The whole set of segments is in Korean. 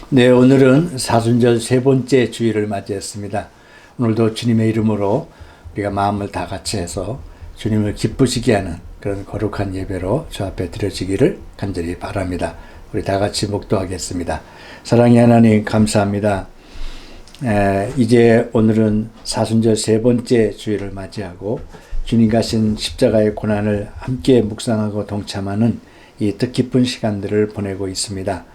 네, 오늘은 사순절 세 번째 주일을 맞이했습니다. 오늘도 주님의 이름으로 우리가 마음을 다 같이 해서 주님을 기쁘시게 하는 그런 거룩한 예배로 주 앞에 드려지기를 간절히 바랍니다. 우리 다 같이 묵도하겠습니다. 사랑의 하나님 감사합니다. 이제 오늘은 사순절 세 번째 주일을 맞이하고 주님 가신 십자가의 고난을 함께 묵상하고 동참하는 이 뜻깊은 시간들을 보내고 있습니다.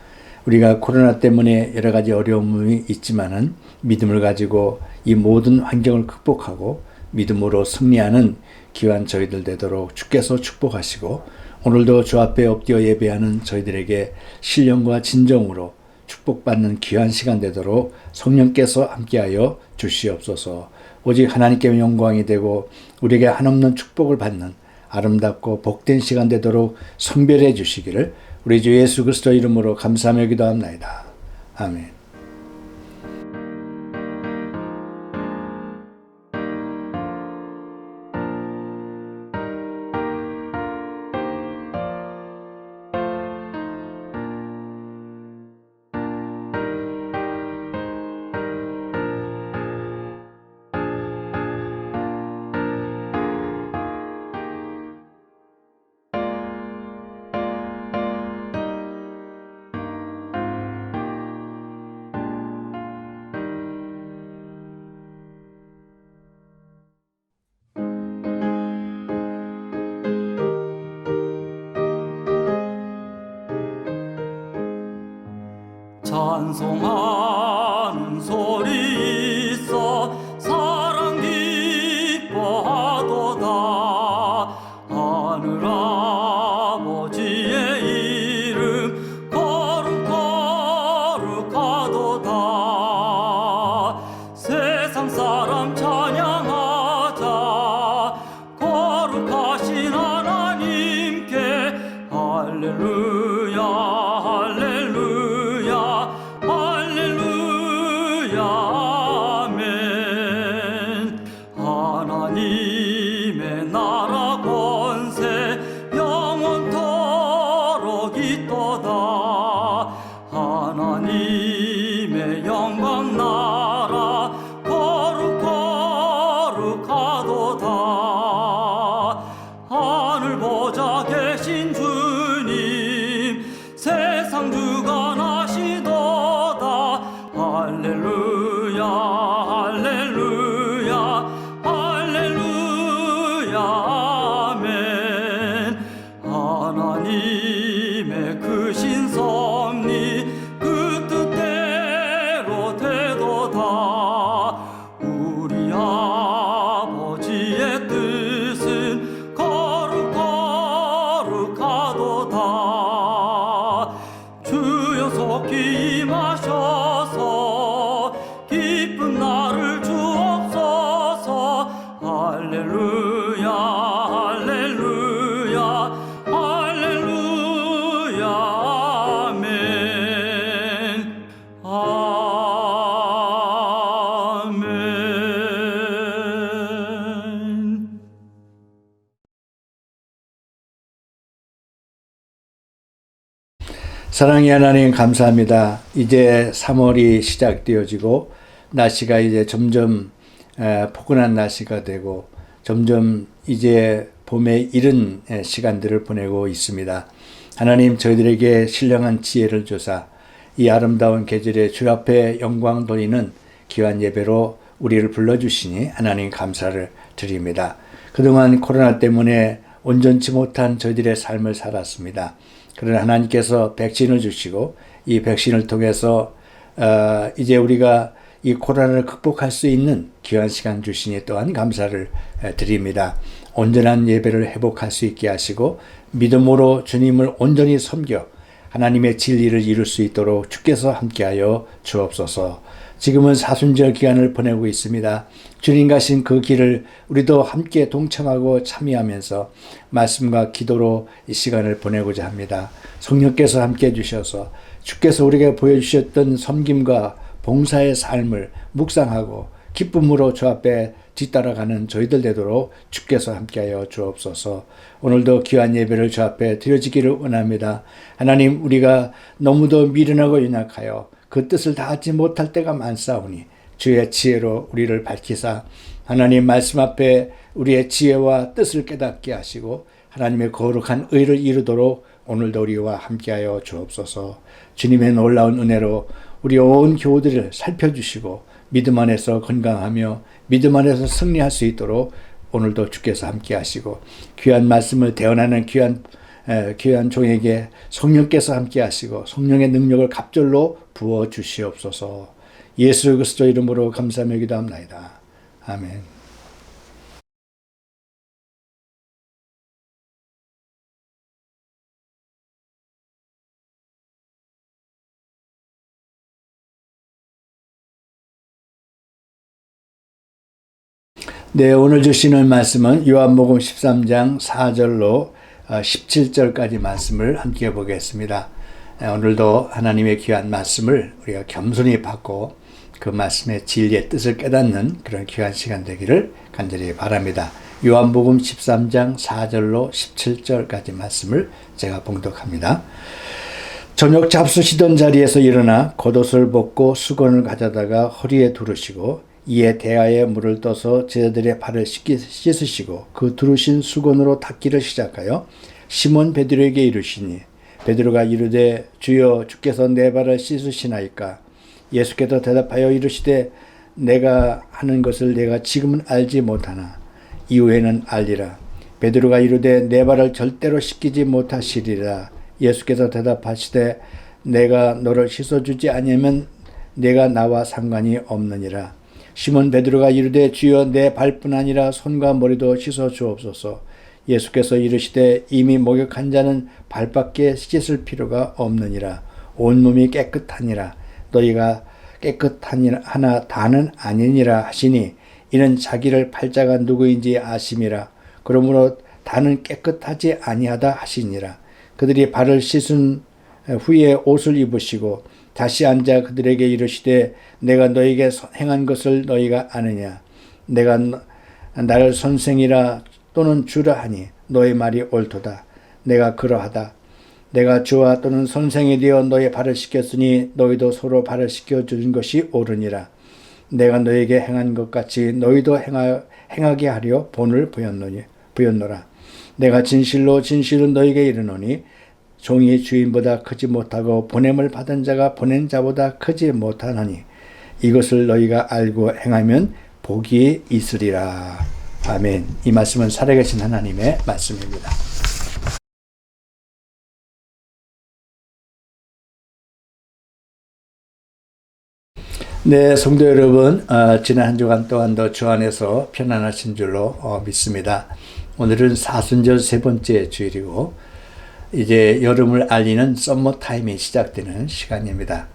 우리가 코로나 때문에 여러 가지 어려움이 있지만은 믿음을 가지고 이 모든 환경을 극복하고 믿음으로 승리하는 귀한 저희들 되도록 주께서 축복하시고 오늘도 주 앞에 엎드려 예배하는 저희들에게 신령과 진정으로 축복받는 귀한 시간 되도록 성령께서 함께하여 주시옵소서. 오직 하나님께 영광이 되고 우리에게 한없는 축복을 받는 아름답고 복된 시간 되도록 성별해 주시기를 우리 주 예수 그리스도 이름으로 감사하며 기도합나이다. 아멘. 찬송하는 소리 있어 사랑 기뻐하도다. 하늘 아버지의 이름 거룩하도다. 세상 사람 찬양하자. 거룩하신 하나님께 할렐루야 할렐루야 할렐루야 아멘. 하나님의 나라 권세 영원토록 있도다. 하나님의 영광 나라 거룩하도다. 하늘 보좌 계신 주님 세상 주관하시도다. 할렐루야 할렐루야 할렐루야 아멘. 하나님의 크신 섭리 그 뜻대로 되도다. 우리 아버지의 뜻은 거룩하도다. 주여 속히 임하셔서 기쁜 날을 주옵소서. 할렐루야 할렐루야 할렐루야 아멘 아멘. 사랑의 하나님 감사합니다. 이제 3월이 시작되어지고 날씨가 이제 점점 포근한 날씨가 되고 점점 이제 봄에 이른 시간들을 보내고 있습니다. 하나님 저희들에게 신령한 지혜를 주사 이 아름다운 계절에 주 앞에 영광 돌리는 귀한 예배로 우리를 불러주시니 하나님 감사를 드립니다. 그동안 코로나 때문에 온전치 못한 저희들의 삶을 살았습니다. 그러나 하나님께서 백신을 주시고 이 백신을 통해서 이제 우리가 이 코로나를 극복할 수 있는 귀한 시간 주시니 또한 감사를 드립니다. 온전한 예배를 회복할 수 있게 하시고 믿음으로 주님을 온전히 섬겨 하나님의 진리를 이룰 수 있도록 주께서 함께하여 주옵소서. 지금은 사순절 기간을 보내고 있습니다. 주님 가신 그 길을 우리도 함께 동참하고 참여하면서 말씀과 기도로 이 시간을 보내고자 합니다. 성령께서 함께 해주셔서 주께서 우리에게 보여주셨던 섬김과 봉사의 삶을 묵상하고 기쁨으로 주 앞에 뒤따라가는 저희들 되도록 주께서 함께하여 주옵소서. 오늘도 귀한 예배를 주 앞에 드려지기를 원합니다. 하나님, 우리가 너무도 미련하고 연약하여 그 뜻을 다하지 못할 때가 많사오니 주의 지혜로 우리를 밝히사 하나님 말씀 앞에 우리의 지혜와 뜻을 깨닫게 하시고 하나님의 거룩한 의를 이루도록 오늘도 우리와 함께하여 주옵소서. 주님의 놀라운 은혜로 우리 온 교우들을 살펴주시고 믿음 안에서 건강하며 믿음 안에서 승리할 수 있도록 오늘도 주께서 함께하시고 귀한 말씀을 대언하는 귀한 종에게 성령께서 함께하시고 성령의 능력을 갑절로 부어 주시옵소서. 예수 그리스도 이름으로 감사하며 기도합나이다. 아멘. 네, 오늘 주시는 말씀은 요한복음 13장 4절로 17절까지 말씀을 함께 보겠습니다. 오늘도 하나님의 귀한 말씀을 우리가 겸손히 받고 그 말씀의 진리의 뜻을 깨닫는 그런 귀한 시간 되기를 간절히 바랍니다. 요한복음 13장 4절로 17절까지 말씀을 제가 봉독합니다. 저녁 잡수시던 자리에서 일어나 겉옷을 벗고 수건을 가져다가 허리에 두르시고 이에 대야에 물을 떠서 제자들의 발을 씻으시고 그 두르신 수건으로 닦기를 시작하여 시몬 베드로에게 이르시니 베드로가 이르되 주여 주께서 내 발을 씻으시나이까. 예수께서 대답하여 이르시되 내가 하는 것을 내가 지금은 알지 못하나 이후에는 알리라. 베드로가 이르되 내 발을 절대로 씻기지 못하시리라. 예수께서 대답하시되 내가 너를 씻어주지 아니하면 내가 나와 상관이 없느니라. 시몬 베드로가 이르되 주여 내 발뿐 아니라 손과 머리도 씻어 주옵소서. 예수께서 이르시되 이미 목욕한 자는 발밖에 씻을 필요가 없느니라. 온몸이 깨끗하니라. 너희가 깨끗하니라 하나 다는 아니니라 하시니 이는 자기를 팔자가 누구인지 아심이라. 그러므로 다는 깨끗하지 아니하다 하시니라. 그들이 발을 씻은 후에 옷을 입으시고 다시 앉아 그들에게 이르시되 내가 너에게 행한 것을 너희가 아느냐. 내가 나를 선생이라 또는 주라 하니 너의 말이 옳도다. 내가 그러하다. 내가 주와 또는 선생이 되어 너의 발을 씻겼으니 너희도 서로 발을 씻겨주는 것이 옳으니라. 내가 너에게 행한 것 같이 너희도 행하게 하려 본을 보였노라. 내가 진실로 너희에게 이르노니 종이 주인보다 크지 못하고 보냄을 받은 자가 보낸 자보다 크지 못하나니 이것을 너희가 알고 행하면 복이 있으리라. 아멘. 이 말씀은 살아계신 하나님의 말씀입니다. 네, 성도 여러분, 지난 한 주간 동안도 주 안에서 편안하신 줄로 믿습니다. 오늘은 사순절 세 번째 주일이고 이제 여름을 알리는 썸머 타임이 시작되는 시간입니다.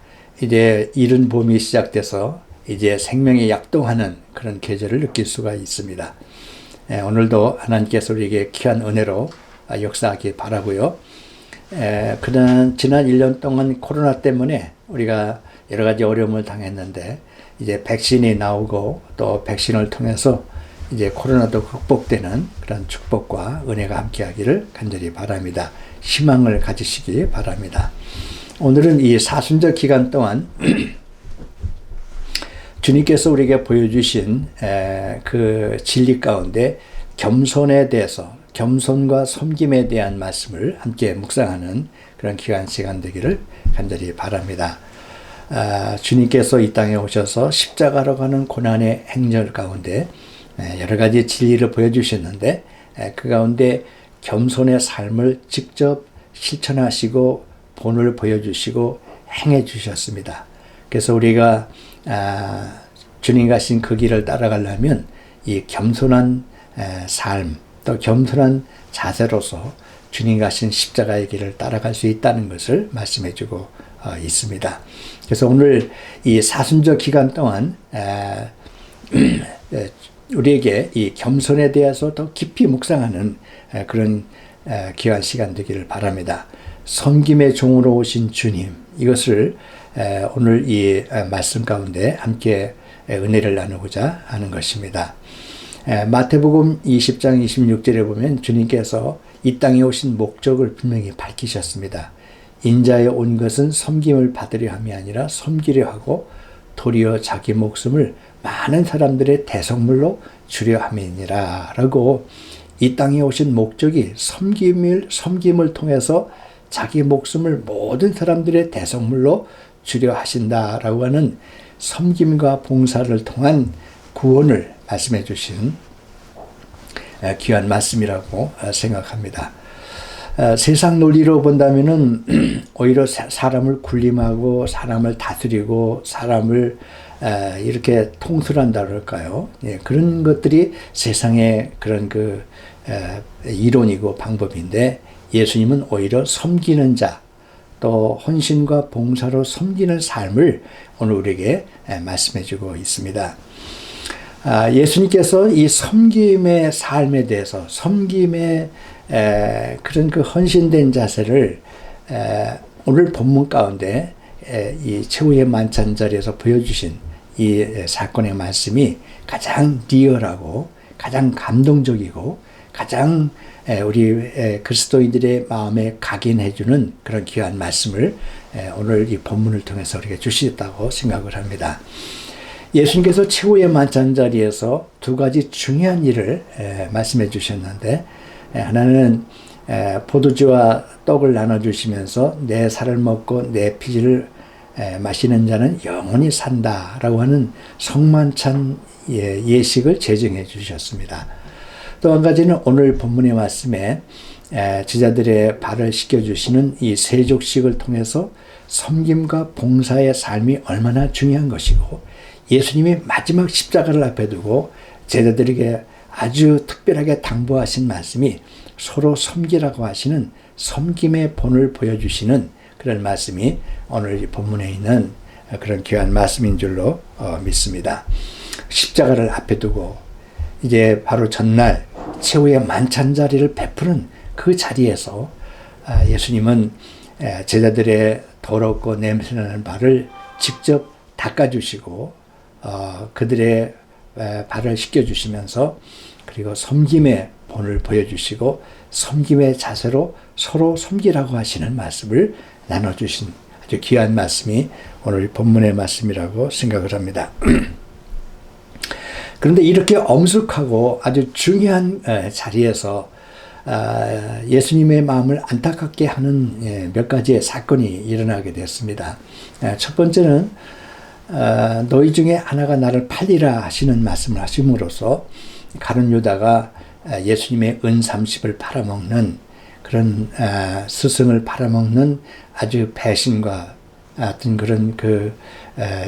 이제 이른 봄이 시작돼서 이제 생명이 약동하는 그런 계절을 느낄 수가 있습니다. 오늘도 하나님께서 우리에게 귀한 은혜로 역사하기 바라고요. 지난 1년 동안 코로나 때문에 우리가 여러 가지 어려움을 당했는데 이제 백신이 나오고 또 백신을 통해서 이제 코로나도 극복되는 그런 축복과 은혜가 함께하기를 간절히 바랍니다. 희망을 가지시기 바랍니다. 오늘은 이 사순절 기간 동안 주님께서 우리에게 보여주신 그 진리 가운데 겸손에 대해서, 겸손과 섬김에 대한 말씀을 함께 묵상하는 그런 귀한 시간 되기를 간절히 바랍니다. 주님께서 이 땅에 오셔서 십자가로 가는 고난의 행렬 가운데 여러 가지 진리를 보여주셨는데 그 가운데 겸손의 삶을 직접 실천하시고 본을 보여주시고 행해 주셨습니다. 그래서 우리가 주님 가신 그 길을 따라가려면 이 겸손한 삶, 또 겸손한 자세로서 주님 가신 십자가의 길을 따라갈 수 있다는 것을 말씀해 주고 있습니다. 그래서 오늘 이 사순절 기간 동안 우리에게 이 겸손에 대해서 더 깊이 묵상하는 그런 귀한 시간 되기를 바랍니다. 섬김의 종으로 오신 주님, 이것을 오늘 이 말씀 가운데 함께 은혜를 나누고자 하는 것입니다. 마태복음 20장 26절에 보면 주님께서 이 땅에 오신 목적을 분명히 밝히셨습니다. 인자에 온 것은 섬김을 받으려 함이 아니라 섬기려 하고 도리어 자기 목숨을 많은 사람들의 대성물로 주려 함이니라 라고 이 땅에 오신 목적이 섬김을 통해서 자기 목숨을 모든 사람들의 대성물로 주려 하신다라고 하는 섬김과 봉사를 통한 구원을 말씀해 주신 귀한 말씀이라고 생각합니다. 세상 논리로 본다면은 오히려 사람을 군림하고 사람을 다스리고 사람을 이렇게 통솔한다 그럴까요? 예, 그런 것들이 세상의 그런 이론이고 방법인데 예수님은 오히려 섬기는 자, 또 헌신과 봉사로 섬기는 삶을 오늘 우리에게 말씀해 주고 있습니다. 예수님께서 이 섬김의 삶에 대해서 섬김의 그런 헌신된 자세를 오늘 본문 가운데 이 최후의 만찬 자리에서 보여주신 이 사건의 말씀이 가장 리얼하고 가장 감동적이고 가장 우리 그리스도인들의 마음에 각인해주는 그런 귀한 말씀을 오늘 이 본문을 통해서 우리에게 주시겠다고 생각을 합니다. 예수님께서 최후의 만찬 자리에서 두 가지 중요한 일을 말씀해 주셨는데 하나는 포도주와 떡을 나눠주시면서 내 살을 먹고 내 피를 마시는 자는 영원히 산다라고 하는 성만찬 예식을 제정해 주셨습니다. 또 한 가지는 오늘 본문의 말씀에 제자들의 발을 씻겨주시는 이 세족식을 통해서 섬김과 봉사의 삶이 얼마나 중요한 것이고 예수님이 마지막 십자가를 앞에 두고 제자들에게 아주 특별하게 당부하신 말씀이 서로 섬기라고 하시는 섬김의 본을 보여주시는 그런 말씀이 오늘 이 본문에 있는 그런 귀한 말씀인 줄로 믿습니다. 십자가를 앞에 두고 이제 바로 전날 최후의 만찬 자리를 베푸는 그 자리에서 예수님은 제자들의 더럽고 냄새나는 발을 직접 닦아주시고 그들의 발을 씻겨주시면서 그리고 섬김의 본을 보여주시고 섬김의 자세로 서로 섬기라고 하시는 말씀을 나눠주신 아주 귀한 말씀이 오늘 본문의 말씀이라고 생각을 합니다. 그런데 이렇게 엄숙하고 아주 중요한 자리에서 예수님의 마음을 안타깝게 하는 몇 가지의 사건이 일어나게 됐습니다. 첫 번째는 너희 중에 하나가 나를 팔리라 하시는 말씀을 하심으로써 가룟 유다가 예수님의 은 30을 팔아먹는 그런 스승을 팔아먹는 아주 배신과 같은 그런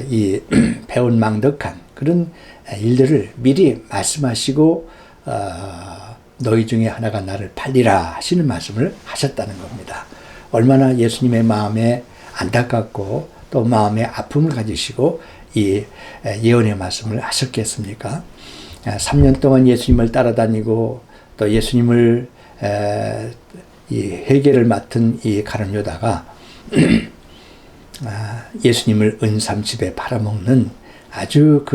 이 배은망덕한 그런 일들을 미리 말씀하시고 너희 중에 하나가 나를 팔리라 하시는 말씀을 하셨다는 겁니다. 얼마나 예수님의 마음에 안타깝고 또 마음에 아픔을 가지시고 이 예언의 말씀을 하셨겠습니까? 3년 동안 예수님을 따라다니고 또 예수님을 이 회개를 맡은 이 가룟 유다가 예수님을 은 30에 팔아먹는 아주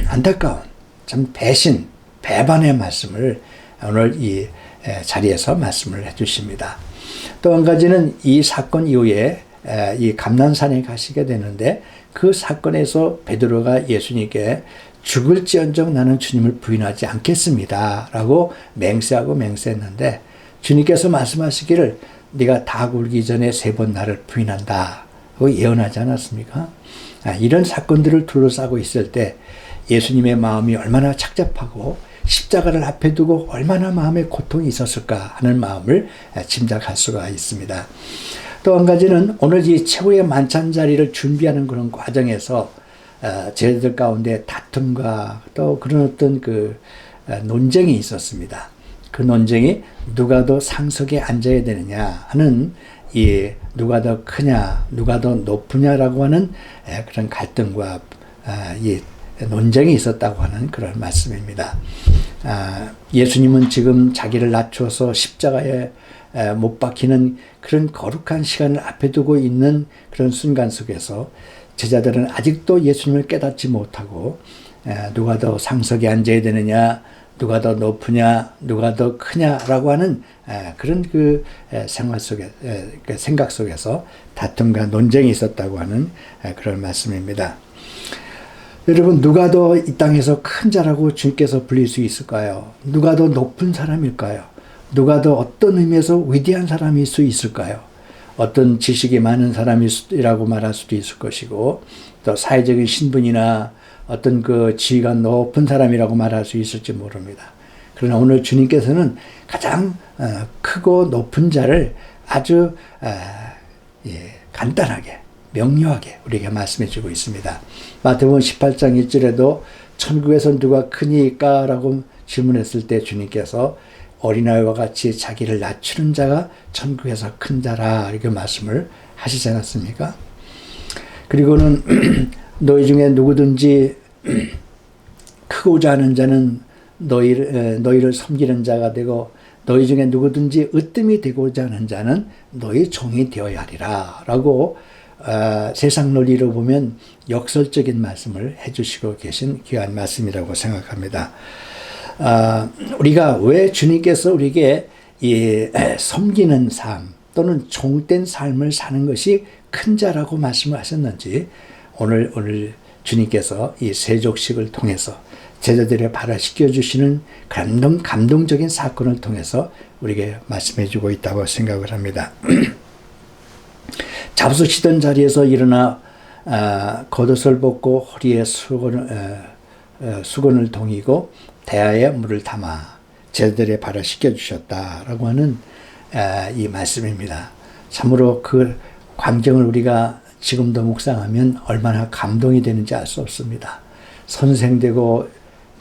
안타까운 참 배반의 말씀을 오늘 이 자리에서 말씀을 해주십니다. 또 한 가지는 이 사건 이후에 이 감난산에 가시게 되는데 그 사건에서 베드로가 예수님께 죽을지언정 나는 주님을 부인하지 않겠습니다 라고 맹세했는데 주님께서 말씀하시기를 네가 닭 울기 전에 3번 나를 부인한다 고 예언하지 않았습니까? 이런 사건들을 둘러싸고 있을 때 예수님의 마음이 얼마나 착잡하고 십자가를 앞에 두고 얼마나 마음에 고통이 있었을까 하는 마음을 짐작할 수가 있습니다. 또 한 가지는 오늘 이 최후의 만찬 자리를 준비하는 그런 과정에서 제자들 가운데 다툼과 또 그런 어떤 논쟁이 있었습니다. 그 논쟁이 누가 더 상석에 앉아야 되느냐 하는 이 누가 더 크냐, 누가 더 높으냐라고 하는 그런 갈등과 이 논쟁이 있었다고 하는 그런 말씀입니다. 예수님은 지금 자기를 낮춰서 십자가에 못 박히는 그런 거룩한 시간을 앞에 두고 있는 그런 순간 속에서 제자들은 아직도 예수님을 깨닫지 못하고 누가 더 상석에 앉아야 되느냐, 누가 더 높으냐, 누가 더 크냐라고 하는 그런 생각 속에서 다툼과 논쟁이 있었다고 하는 그런 말씀입니다. 여러분, 누가 더 이 땅에서 큰 자라고 주님께서 불릴 수 있을까요? 누가 더 높은 사람일까요? 누가 더 어떤 의미에서 위대한 사람일 수 있을까요? 어떤 지식이 많은 사람이라고 말할 수도 있을 것이고, 또 사회적인 신분이나 어떤 지위가 높은 사람이라고 말할 수 있을지 모릅니다. 그러나 오늘 주님께서는 가장 크고 높은 자를 아주 간단하게, 명료하게 우리에게 말씀해 주고 있습니다. 마태복음 18장 1절에도 천국에서 누가 크니까? 라고 질문했을 때 주님께서 어린아이와 같이 자기를 낮추는 자가 천국에서 큰 자라, 이렇게 말씀을 하시지 않았습니까? 그리고는 너희 중에 누구든지 크고자 하는 자는 너희를 섬기는 자가 되고, 너희 중에 누구든지 으뜸이 되고자 하는 자는 너희 종이 되어야 하리라 라고 세상 논리로 보면 역설적인 말씀을 해주시고 계신 귀한 말씀이라고 생각합니다. 우리가 왜 주님께서 우리에게 이 섬기는 삶 또는 종된 삶을 사는 것이 큰 자라고 말씀을 하셨는지, 오늘 주님께서 이 세족식을 통해서 제자들의 발을 씻겨주시는 감동적인 사건을 통해서 우리에게 말씀해 주고 있다고 생각을 합니다. 잡수시던 자리에서 일어나 겉옷을 벗고 허리에 수건을 동이고 대야에 물을 담아 제자들의 발을 씻겨주셨다라고 하는 이 말씀입니다. 참으로 그 광경을 우리가 지금도 묵상하면 얼마나 감동이 되는지 알 수 없습니다. 선생되고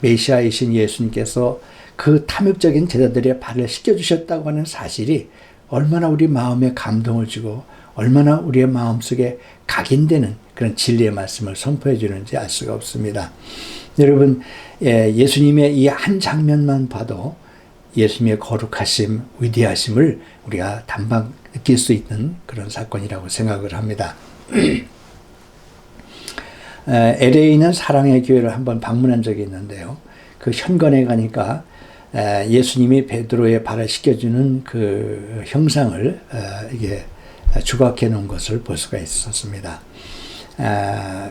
메시아이신 예수님께서 그 탐욕적인 제자들의 발을 씻겨주셨다고 하는 사실이 얼마나 우리 마음에 감동을 주고 얼마나 우리의 마음속에 각인되는 그런 진리의 말씀을 선포해 주는지 알 수가 없습니다. 여러분, 예수님의 이 한 장면만 봐도 예수님의 거룩하심, 위대하심을 우리가 단방 느낄 수 있는 그런 사건이라고 생각을 합니다. LA에 있는 사랑의 교회를 한번 방문한 적이 있는데요. 그 현관에 가니까 예수님이 베드로의 발을 씻겨주는 그 형상을 이게 조각해 놓은 것을 볼 수가 있었습니다.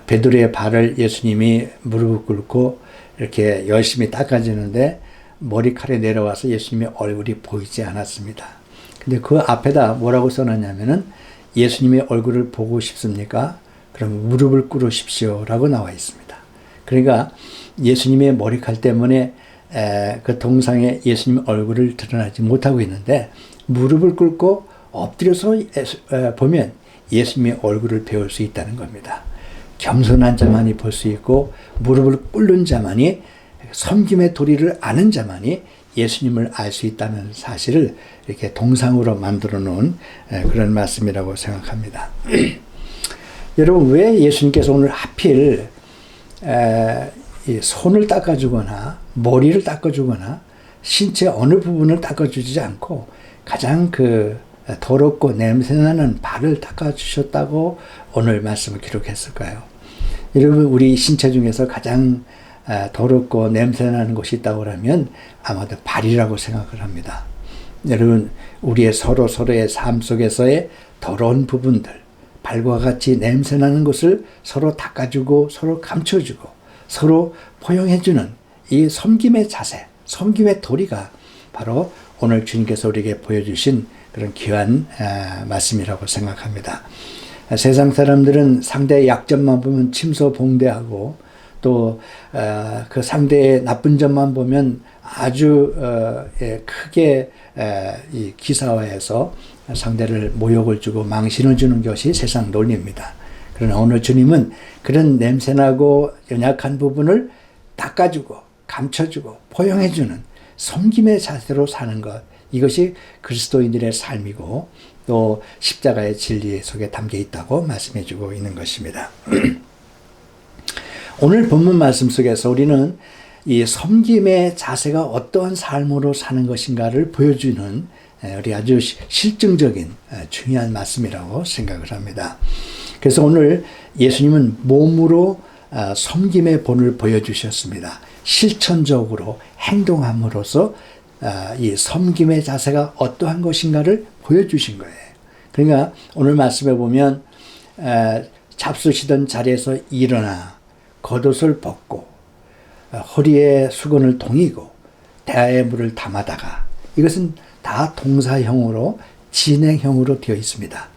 베드로의 발을 예수님이 무릎을 꿇고 이렇게 열심히 닦아주는데 머리칼에 내려와서 예수님의 얼굴이 보이지 않았습니다. 근데 그 앞에다 뭐라고 써놨냐면은 예수님의 얼굴을 보고 싶습니까? 그럼 무릎을 꿇으십시오 라고 나와 있습니다. 그러니까 예수님의 머리칼 때문에 그 동상에 예수님 얼굴을 드러나지 못하고 있는데 무릎을 꿇고 엎드려서 보면 예수님의 얼굴을 배울 수 있다는 겁니다. 겸손한 자만이 볼 수 있고 무릎을 꿇는 자만이, 섬김의 도리를 아는 자만이 예수님을 알 수 있다는 사실을 이렇게 동상으로 만들어 놓은 그런 말씀이라고 생각합니다. 여러분, 왜 예수님께서 오늘 하필 손을 닦아주거나 머리를 닦아주거나 신체 어느 부분을 닦아주지 않고 가장 더럽고 냄새나는 발을 닦아주셨다고 오늘 말씀을 기록했을까요? 여러분, 우리 신체 중에서 가장 더럽고 냄새나는 곳이 있다고 하면 아마도 발이라고 생각을 합니다. 여러분, 우리의 서로의 삶 속에서의 더러운 부분들, 발과 같이 냄새나는 것을 서로 닦아주고 서로 감춰주고 서로 포용해주는 이 섬김의 자세, 섬김의 도리가 바로 오늘 주님께서 우리에게 보여주신 그런 귀한 말씀이라고 생각합니다. 세상 사람들은 상대의 약점만 보면 침소봉대하고 또 그 상대의 나쁜 점만 보면 아주 크게 이 기사화해서 상대를 모욕을 주고 망신을 주는 것이 세상 논리입니다. 그러나 오늘 주님은 그런 냄새나고 연약한 부분을 닦아주고 감춰주고 포용해주는 섬김의 자세로 사는 것, 이것이 그리스도인들의 삶이고 또 십자가의 진리 속에 담겨 있다고 말씀해주고 있는 것입니다. 오늘 본문 말씀 속에서 우리는 이 섬김의 자세가 어떠한 삶으로 사는 것인가를 보여주는 우리 아주 실증적인 중요한 말씀이라고 생각을 합니다. 그래서 오늘 예수님은 몸으로 섬김의 본을 보여주셨습니다. 실천적으로 행동함으로써 이 섬김의 자세가 어떠한 것인가를 보여주신 거예요. 그러니까 오늘 말씀에 보면 잡수시던 자리에서 일어나 겉옷을 벗고 허리에 수건을 동이고 대야에 물을 담아다가, 이것은 다 동사형으로 진행형으로 되어 있습니다.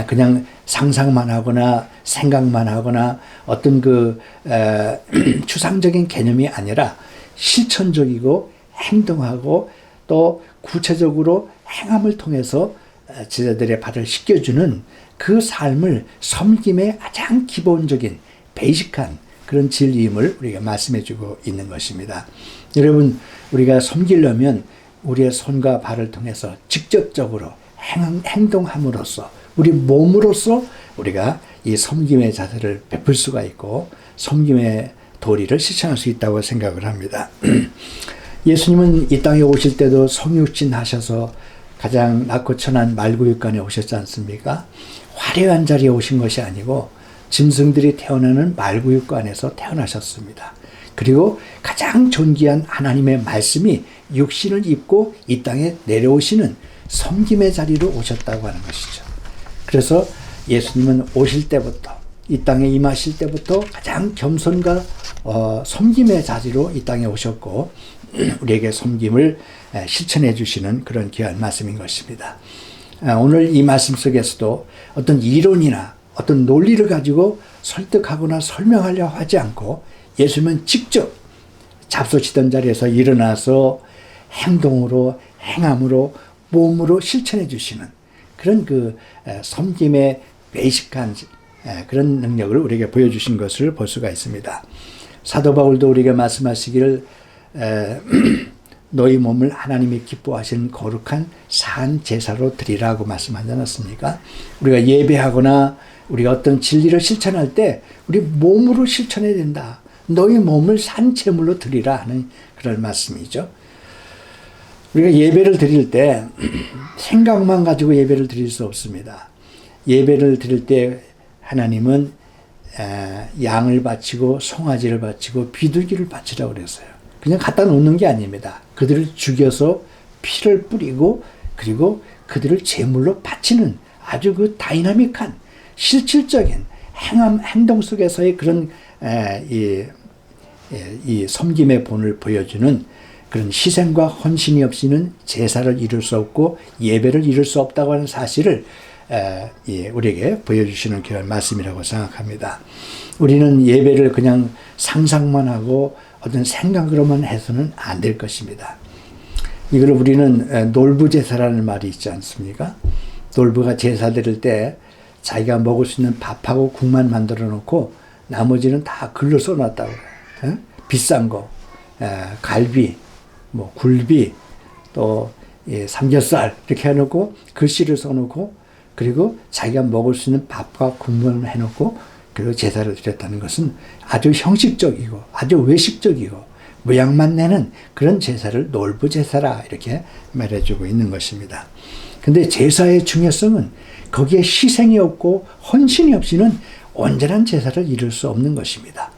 그냥 상상만 하거나 생각만 하거나 어떤 추상적인 개념이 아니라 실천적이고 행동하고 또 구체적으로 행함을 통해서 제자들의 발을 씻겨주는 그 삶을 섬김의 가장 기본적인 베이직한 그런 진리임을 우리가 말씀해주고 있는 것입니다. 여러분, 우리가 섬기려면 우리의 손과 발을 통해서 직접적으로 행동함으로써 우리 몸으로써 우리가 이 섬김의 자세를 베풀 수가 있고 섬김의 도리를 실천할 수 있다고 생각을 합니다. 예수님은 이 땅에 오실 때도 성육신 하셔서 가장 낮고 천한 말구육간에 오셨지 않습니까? 화려한 자리에 오신 것이 아니고 짐승들이 태어나는 말구육간에서 태어나셨습니다. 그리고 가장 존귀한 하나님의 말씀이 육신을 입고 이 땅에 내려오시는 섬김의 자리로 오셨다고 하는 것이죠. 그래서 예수님은 오실 때부터, 이 땅에 임하실 때부터 가장 겸손과 섬김의 자리로 이 땅에 오셨고 우리에게 섬김을 실천해 주시는 그런 귀한 말씀인 것입니다. 오늘 이 말씀 속에서도 어떤 이론이나 어떤 논리를 가지고 설득하거나 설명하려 하지 않고 예수님은 직접 잡수시던 자리에서 일어나서 행동으로, 행함으로, 몸으로 실천해 주시는 그런 섬김의 베이직한 그런 능력을 우리에게 보여주신 것을 볼 수가 있습니다. 사도 바울도 우리가 말씀하시기를 너희 몸을 하나님이 기뻐하시는 거룩한 산 제사로 드리라고 말씀하지 않았습니까? 우리가 예배하거나 우리가 어떤 진리를 실천할 때 우리 몸으로 실천해야 된다. 너희 몸을 산 제물로 드리라 하는 그런 말씀이죠. 우리가 예배를 드릴 때 생각만 가지고 예배를 드릴 수 없습니다. 예배를 드릴 때 하나님은 양을 바치고 송아지를 바치고 비둘기를 바치라고 그랬어요. 그냥 갖다 놓는 게 아닙니다. 그들을 죽여서 피를 뿌리고 그리고 그들을 제물로 바치는 아주 다이나믹한 실질적인 행동 속에서의 그런 이 섬김의 본을 보여주는 그런 희생과 헌신이 없이는 제사를 이룰 수 없고 예배를 이룰 수 없다고 하는 사실을 우리에게 보여주시는 그런 말씀이라고 생각합니다. 우리는 예배를 그냥 상상만 하고 어떤 생각으로만 해서는 안 될 것입니다. 이걸 우리는 놀부제사라는 말이 있지 않습니까? 놀부가 제사 드릴 때 자기가 먹을 수 있는 밥하고 국만 만들어 놓고 나머지는 다 글로 써놨다고 그래요. 비싼 거, 갈비, 굴비, 또 삼겹살 이렇게 해놓고 글씨를 써놓고 그리고 자기가 먹을 수 있는 밥과 국물을 해놓고 그리고 제사를 드렸다는 것은 아주 형식적이고 아주 외식적이고 모양만 내는 그런 제사를 놀부제사라 이렇게 말해주고 있는 것입니다. 근데 제사의 중요성은 거기에 희생이 없고 헌신이 없이는 온전한 제사를 이룰 수 없는 것입니다.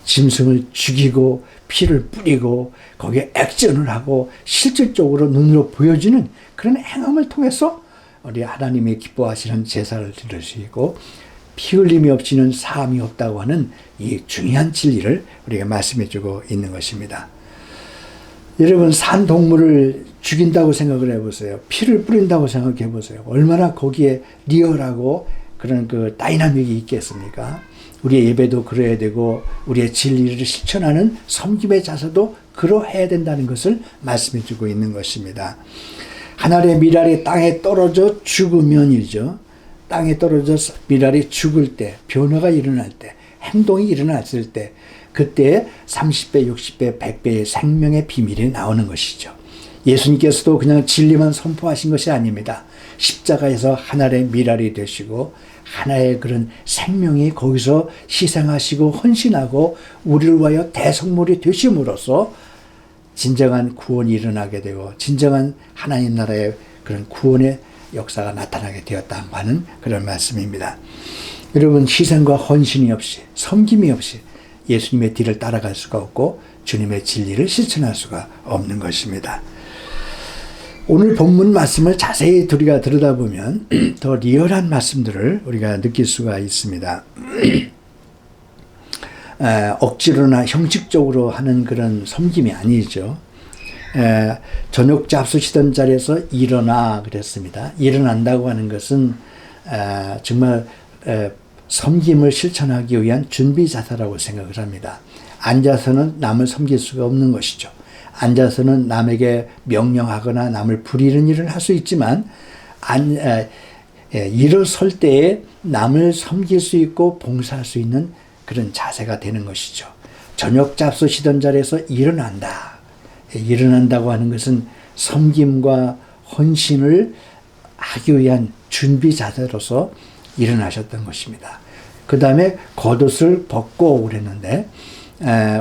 짐승을 죽이고 피를 뿌리고 거기에 액션을 하고 실질적으로 눈으로 보여주는 그런 행함을 통해서 우리 하나님이 기뻐하시는 제사를 드릴 수 있고 피 흘림이 없이는 사함이 없다고 하는 이 중요한 진리를 우리가 말씀해주고 있는 것입니다. 여러분, 산 동물을 죽인다고 생각을 해보세요. 피를 뿌린다고 생각해 보세요. 얼마나 거기에 리얼하고 그런 다이나믹이 있겠습니까? 우리의 예배도 그래야 되고 우리의 진리를 실천하는 섬김의 자세도 그러해야 된다는 것을 말씀해주고 있는 것입니다. 한 알의 밀알이 땅에 떨어져 죽으면이죠. 땅에 떨어져 밀알이 죽을 때, 변화가 일어날 때, 행동이 일어났을 때 그때 30배, 60배, 100배의 생명의 비밀이 나오는 것이죠. 예수님께서도 그냥 진리만 선포하신 것이 아닙니다. 십자가에서 하나의 밀알이 되시고 하나의 그런 생명이 거기서 희생하시고 헌신하고 우리를 위하여 대성물이 되심으로써 진정한 구원이 일어나게 되고 진정한 하나님 나라의 그런 구원의 역사가 나타나게 되었다고 하는 그런 말씀입니다. 여러분, 희생과 헌신이 없이 섬김이 없이 예수님의 뒤를 따라갈 수가 없고 주님의 진리를 실천할 수가 없는 것입니다. 오늘 본문 말씀을 자세히 우리가 들여다보면 더 리얼한 말씀들을 우리가 느낄 수가 있습니다. 억지로나 형식적으로 하는 그런 섬김이 아니죠. 저녁 잡수시던 자리에서 일어나 그랬습니다. 일어난다고 하는 것은 정말 섬김을 실천하기 위한 준비 자세라고 생각을 합니다. 앉아서는 남을 섬길 수가 없는 것이죠. 앉아서는 남에게 명령하거나 남을 부리는 일을 할 수 있지만 일어설 때에 남을 섬길 수 있고 봉사할 수 있는 그런 자세가 되는 것이죠. 저녁 잡수시던 자리에서 일어난다. 일어난다고 하는 것은 섬김과 헌신을 하기 위한 준비 자세로서 일어나셨던 것입니다. 그 다음에 겉옷을 벗고 그랬는데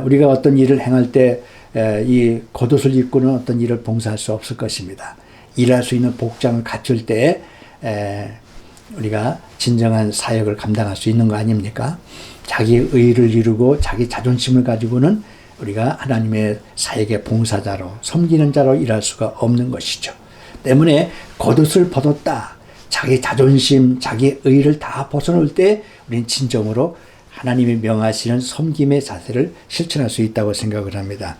우리가 어떤 일을 행할 때 이 겉옷을 입고는 어떤 일을 봉사할 수 없을 것입니다. 일할 수 있는 복장을 갖출 때 우리가 진정한 사역을 감당할 수 있는 거 아닙니까? 자기의 의를 이루고 자기 자존심을 가지고는 우리가 하나님의 사역의 봉사자로 섬기는 자로 일할 수가 없는 것이죠. 때문에 겉옷을 벗었다. 자기 자존심, 자기 의를 다 벗어놓을 때 우리는 진정으로 하나님이 명하시는 섬김의 자세를 실천할 수 있다고 생각을 합니다.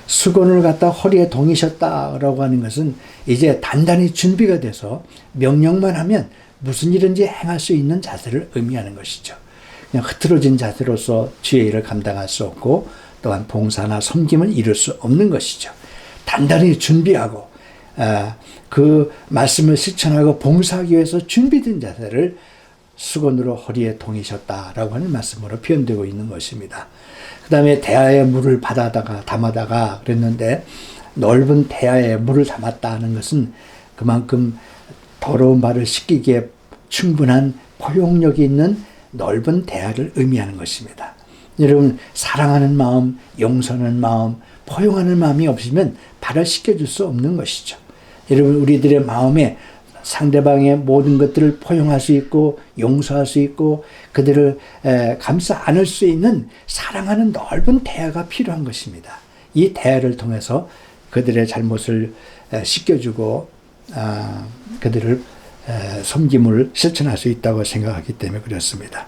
수건을 갖다 허리에 동이셨다라고 하는 것은 이제 단단히 준비가 돼서 명령만 하면 무슨 일인지 행할 수 있는 자세를 의미하는 것이죠. 그냥 흐트러진 자세로서 주의 일을 감당할 수 없고 또한 봉사나 섬김을 이룰 수 없는 것이죠. 단단히 준비하고 그 말씀을 실천하고 봉사하기 위해서 준비된 자세를 수건으로 허리에 동이셨다라고 하는 말씀으로 표현되고 있는 것입니다. 그 다음에 대야에 물을 담아다가 그랬는데 넓은 대야에 물을 담았다는 것은 그만큼 더러운 발을 씻기기에 충분한 포용력이 있는 넓은 대야를 의미하는 것입니다. 여러분 사랑하는 마음, 용서하는 마음, 포용하는 마음이 없으면 발을 씻겨줄 수 없는 것이죠. 여러분 우리들의 마음에 상대방의 모든 것들을 포용할 수 있고 용서할 수 있고 그들을 감싸 안을 수 있는 사랑하는 넓은 대야가 필요한 것입니다. 이 대야를 통해서 그들의 잘못을 씻겨주고 그들을 섬김을 실천할 수 있다고 생각하기 때문에 그렇습니다.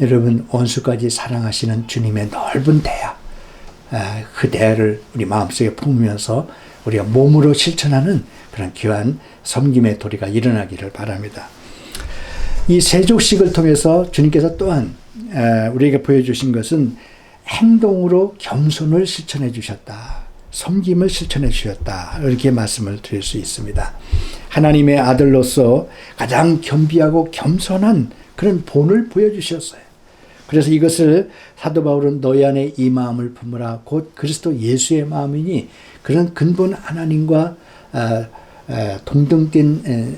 여러분 원수까지 사랑하시는 주님의 넓은 대야, 그 대야를 우리 마음속에 품으면서 우리가 몸으로 실천하는 그런 귀한 섬김의 도리가 일어나기를 바랍니다. 이 세족식을 통해서 주님께서 또한 우리에게 보여주신 것은 행동으로 겸손을 실천해 주셨다. 섬김을 실천해 주셨다. 이렇게 말씀을 드릴 수 있습니다. 하나님의 아들로서 가장 겸비하고 겸손한 그런 본을 보여주셨어요. 그래서 이것을 사도 바울은 너희 안에 이 마음을 품으라 곧 그리스도 예수의 마음이니 그런 근본 하나님과 동등뛴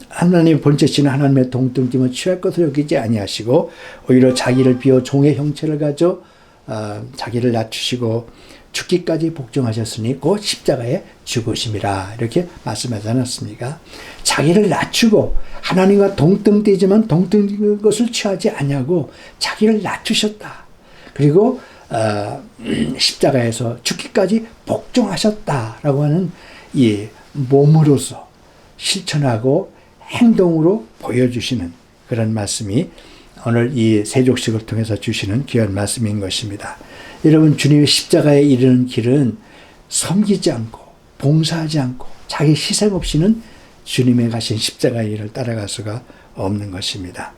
하나님의 본체시는 하나님의 동등됨을 취할 것을 여기지 아니하시고 오히려 자기를 비워 종의 형체를 가져 자기를 낮추시고 죽기까지 복종하셨으니 곧 십자가에 죽으심이라 이렇게 말씀하지 않았습니까? 자기를 낮추고 하나님과 동등되지만 동등된 것을 취하지 아니하고 자기를 낮추셨다. 그리고 십자가에서 죽기까지 복종하셨다라고 하는 이 몸으로서 실천하고 행동으로 보여주시는 그런 말씀이 오늘 이 세족식을 통해서 주시는 귀한 말씀인 것입니다. 여러분 주님의 십자가에 이르는 길은 섬기지 않고 봉사하지 않고 자기 희생 없이는 주님의 가신 십자가의 일을 따라갈 수가 없는 것입니다.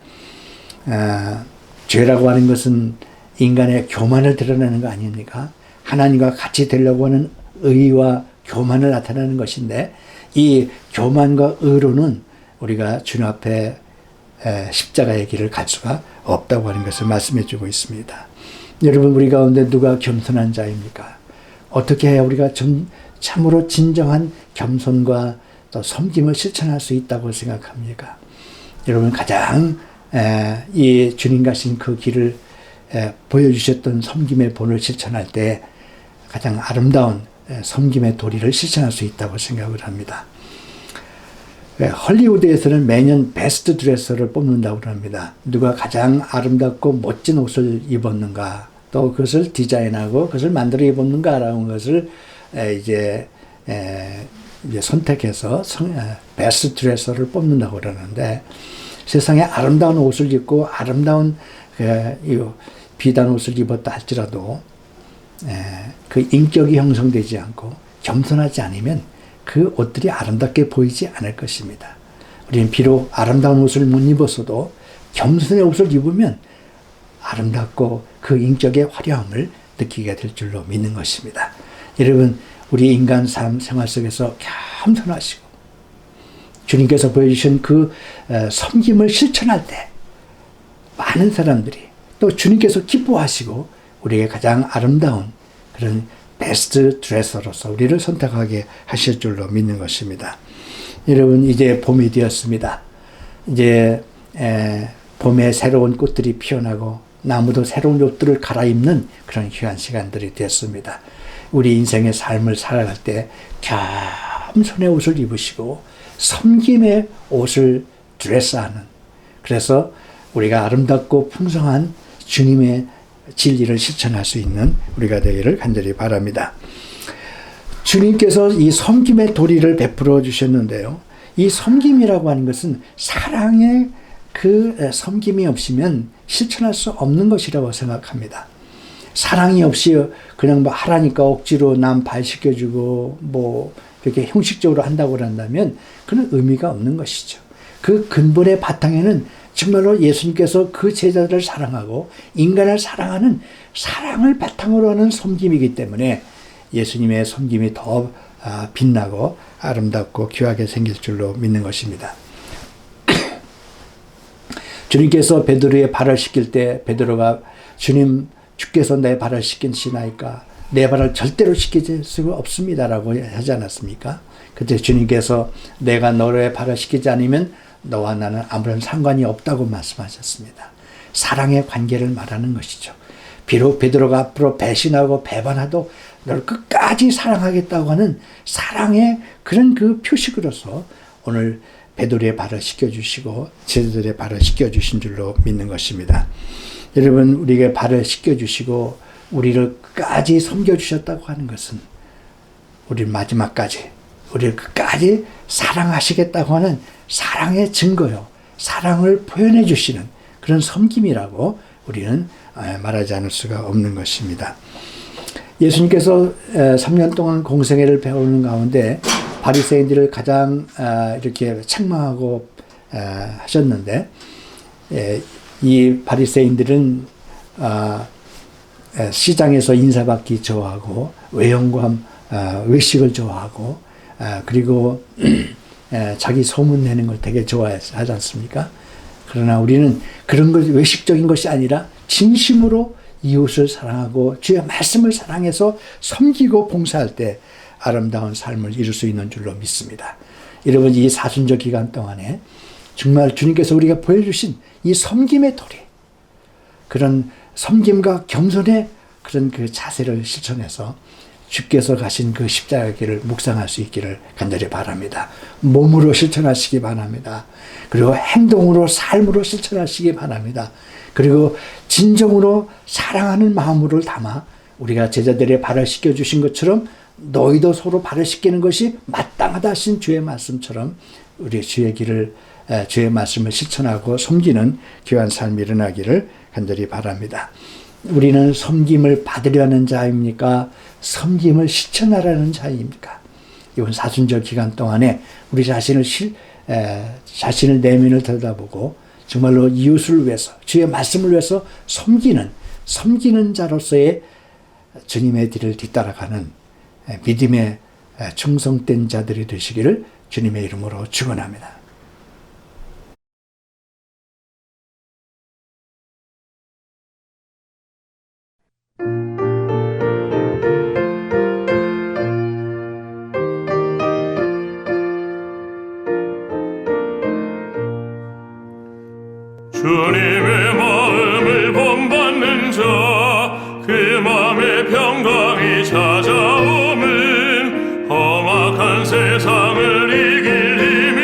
죄라고 하는 것은 인간의 교만을 드러내는 거 아닙니까? 하나님과 같이 되려고 하는 의와 교만을 나타내는 것인데 이 교만과 의로는 우리가 주님 앞에 십자가의 길을 갈 수가 없다고 하는 것을 말씀해 주고 있습니다. 여러분 우리 가운데 누가 겸손한 자입니까? 어떻게 해야 우리가 참으로 진정한 겸손과 또 섬김을 실천할 수 있다고 생각합니까? 여러분 가장 이 주님 가신 그 길을 보여주셨던 섬김의 본을 실천할 때 가장 아름다운 섬김의 도리를 실천할 수 있다고 생각을 합니다. 헐리우드에서는 매년 베스트 드레서를 뽑는다고 합니다. 누가 가장 아름답고 멋진 옷을 입었는가 또 그것을 디자인하고 그것을 만들어 입었는가라는 것을 이제 선택해서 베스트 드레서를 뽑는다고 그러는데, 세상에 아름다운 옷을 입고 아름다운 비단 옷을 입었다 할지라도 그 인격이 형성되지 않고 겸손하지 않으면 그 옷들이 아름답게 보이지 않을 것입니다. 우리는 비록 아름다운 옷을 못 입었어도 겸손의 옷을 입으면 아름답고 그 인격의 화려함을 느끼게 될 줄로 믿는 것입니다. 여러분, 우리 인간 생활 속에서 겸손하시고 주님께서 보여주신 그 섬김을 실천할 때 많은 사람들이 또 주님께서 기뻐하시고 우리에게 가장 아름다운 그런 베스트 드레서로서 우리를 선택하게 하실 줄로 믿는 것입니다. 여러분, 이제 봄이 되었습니다. 이제 봄에 새로운 꽃들이 피어나고 나무도 새로운 옷들을 갈아입는 그런 귀한 시간들이 되었습니다. 우리 인생의 삶을 살아갈 때 겸손의 옷을 입으시고 섬김의 옷을 드레스하는, 그래서 우리가 아름답고 풍성한 주님의 진리를 실천할 수 있는 우리가 되기를 간절히 바랍니다. 주님께서 이 섬김의 도리를 베풀어 주셨는데요. 이 섬김이라고 하는 것은 사랑의 그 섬김이 없으면 실천할 수 없는 것이라고 생각합니다. 사랑이 없이 그냥 뭐 하라니까 억지로 남 발 시켜주고 뭐 이렇게 형식적으로 한다고 한다면 그는 의미가 없는 것이죠. 그 근본의 바탕에는 정말로 예수님께서 그 제자들을 사랑하고 인간을 사랑하는 사랑을 바탕으로 하는 섬김이기 때문에 예수님의 섬김이 더 빛나고 아름답고 귀하게 생길 줄로 믿는 것입니다. 주님께서 베드로의 발을 씻길 때 베드로가 주님, 주께서 내 발을 씻기시나이까? 내 발을 절대로 씻길 수가 없습니다라고 하지 않았습니까? 그때 주님께서 내가 너의 발을 씻기지 않으면 너와 나는 아무런 상관이 없다고 말씀하셨습니다. 사랑의 관계를 말하는 것이죠. 비록 베드로가 앞으로 배신하고 배반하도 너를 끝까지 사랑하겠다고 하는 사랑의 그런 그 표식으로서 오늘 베드로의 발을 씻겨주시고 제자들의 발을 씻겨주신 줄로 믿는 것입니다. 여러분, 우리에게 발을 씻겨주시고 우리를 끝까지 섬겨주셨다고 하는 것은 우리 마지막까지 우리를 끝까지 사랑하시겠다고 하는 사랑의 증거요, 사랑을 표현해 주시는 그런 섬김이라고 우리는 말하지 않을 수가 없는 것입니다. 예수님께서 3년 동안 공생애를 배우는 가운데 바리새인들을 가장 이렇게 책망하고 하셨는데, 이 바리새인들은 시장에서 인사받기 좋아하고 외형과 외식을 좋아하고 그리고 자기 소문내는 걸 되게 좋아하지 않습니까? 그러나 우리는 그런 것, 외식적인 것이 아니라 진심으로 이웃을 사랑하고 주의 말씀을 사랑해서 섬기고 봉사할 때 아름다운 삶을 이룰 수 있는 줄로 믿습니다. 여러분, 이 사순절 기간 동안에 정말 주님께서 우리가 보여주신 이 섬김의 도리, 그런 섬김과 겸손의 그런 그 자세를 실천해서 주께서 가신 그 십자가의 길을 묵상할 수 있기를 간절히 바랍니다. 몸으로 실천하시기 바랍니다. 그리고 행동으로, 삶으로 실천하시기 바랍니다. 그리고 진정으로 사랑하는 마음으로 담아 우리가 제자들의 발을 씻겨주신 것처럼 너희도 서로 발을 씻기는 것이 마땅하다 하신 주의 말씀처럼 우리 주의 길을, 주의 말씀을 실천하고 섬기는 귀한 삶이 일어나기를 간절히 바랍니다. 우리는 섬김을 받으려는 자입니까? 섬김을 실천하라는 자입니까? 이번 사순절 기간 동안에 우리 자신을 내면을 들여다보고 정말로 이웃을 위해서, 주의 말씀을 위해서 섬기는 자로서의 주님의 뒤를 뒤따라가는 믿음의 충성된 자들이 되시기를 주님의 이름으로 축원합니다. 주님의 마음을 본받는 자, 그 마음의 평강이 찾아오면 험악한 세상을 이길 힘이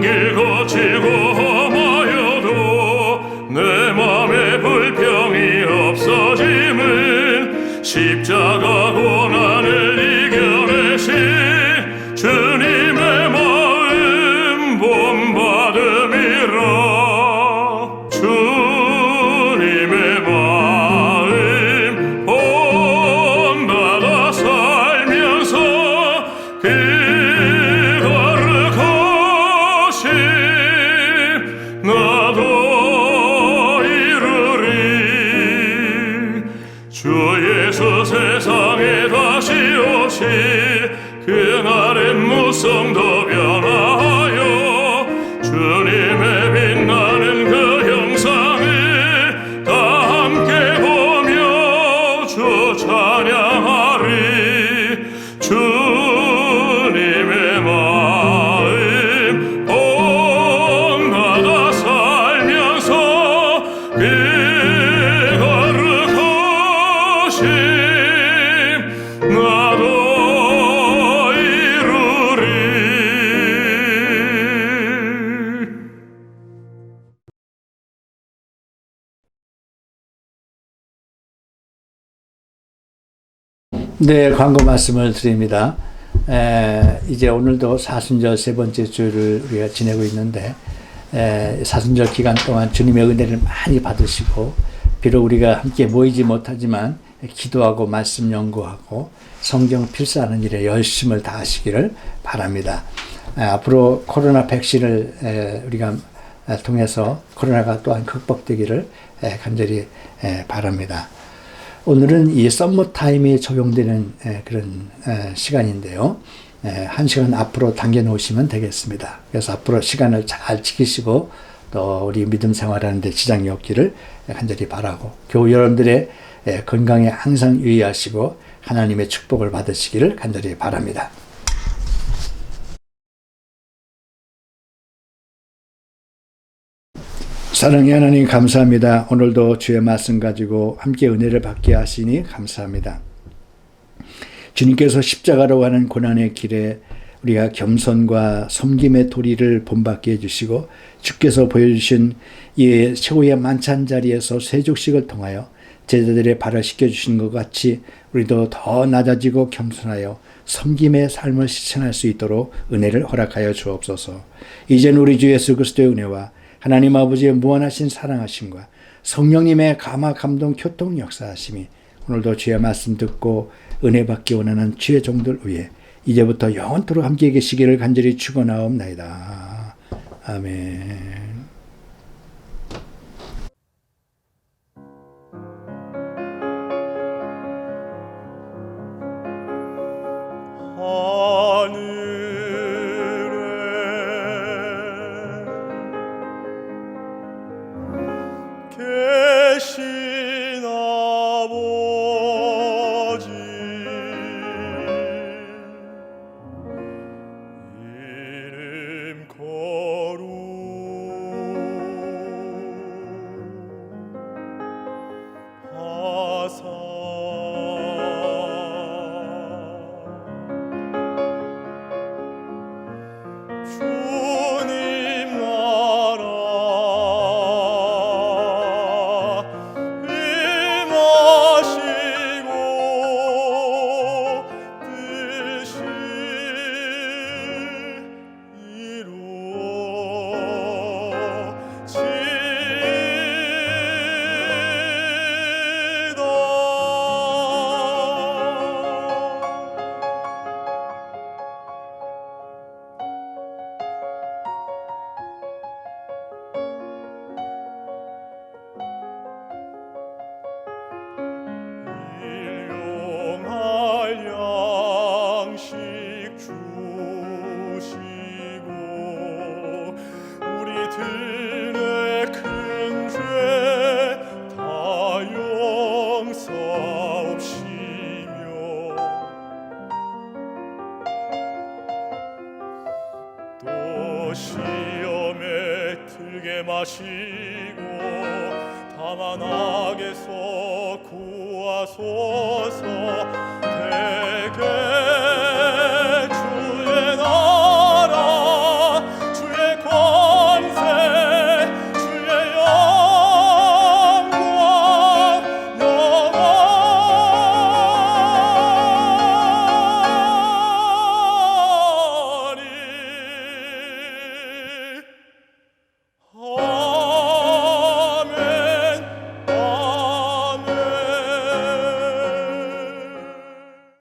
큰 길 거치고 험하여도 내 맘에 불평이 없어짐은 십자가 고난을 이겨내신 주님의 마음 본받음이라. 주님의 마음 본받아 살면서 거룩하심 나도 이루리. 주 예수 세상에 다시 오시 그날의 무성도 변하여 주님의 빛나는 그 형상을 다 함께 보며 주 찬양하리. 주님의 마음 본받아 살면서 거룩하심 나도 이루리. 네, 광고 말씀을 드립니다. 이제 오늘도 사순절 세 번째 주를 우리가 지내고 있는데, 사순절 기간 동안 주님의 은혜를 많이 받으시고, 비록 우리가 함께 모이지 못하지만 기도하고 말씀 연구하고 성경 필사하는 일에 열심을 다하시기를 바랍니다. 앞으로 코로나 백신을 우리가 통해서 코로나가 또한 극복되기를 간절히 바랍니다. 오늘은 이 썸머 타임이 적용되는 그런 시간인데요. 1시간 앞으로 당겨 놓으시면 되겠습니다. 그래서 앞으로 시간을 잘 지키시고 또 우리 믿음 생활하는 데 지장이 없기를 간절히 바라고, 교우 여러분들의 건강에 항상 유의하시고 하나님의 축복을 받으시기를 간절히 바랍니다. 사랑의 하나님 감사합니다. 오늘도 주의 말씀 가지고 함께 은혜를 받게 하시니 감사합니다. 주님께서 십자가로 가는 고난의 길에 우리가 겸손과 섬김의 도리를 본받게 해주시고, 주께서 보여주신 이 최후의 만찬 자리에서 세족식을 통하여 제자들의 발을 씻겨주신 것 같이 우리도 더 낮아지고 겸손하여 섬김의 삶을 실천할 수 있도록 은혜를 허락하여 주옵소서. 이제는 우리 주 예수 그리스도의 은혜와 하나님 아버지의 무한하신 사랑하심과 성령님의 감화 감동 교통 역사하심이 오늘도 주의 말씀 듣고 은혜 받기 원하는 주의 종들 위해 이제부터 영원토록 함께 계시기를 간절히 축원하옵나이다. 아멘. 계신 아버지 이름 거룩하사 주님 나라 시험에 들게 마시고 다만 악에서 구하소서. 대개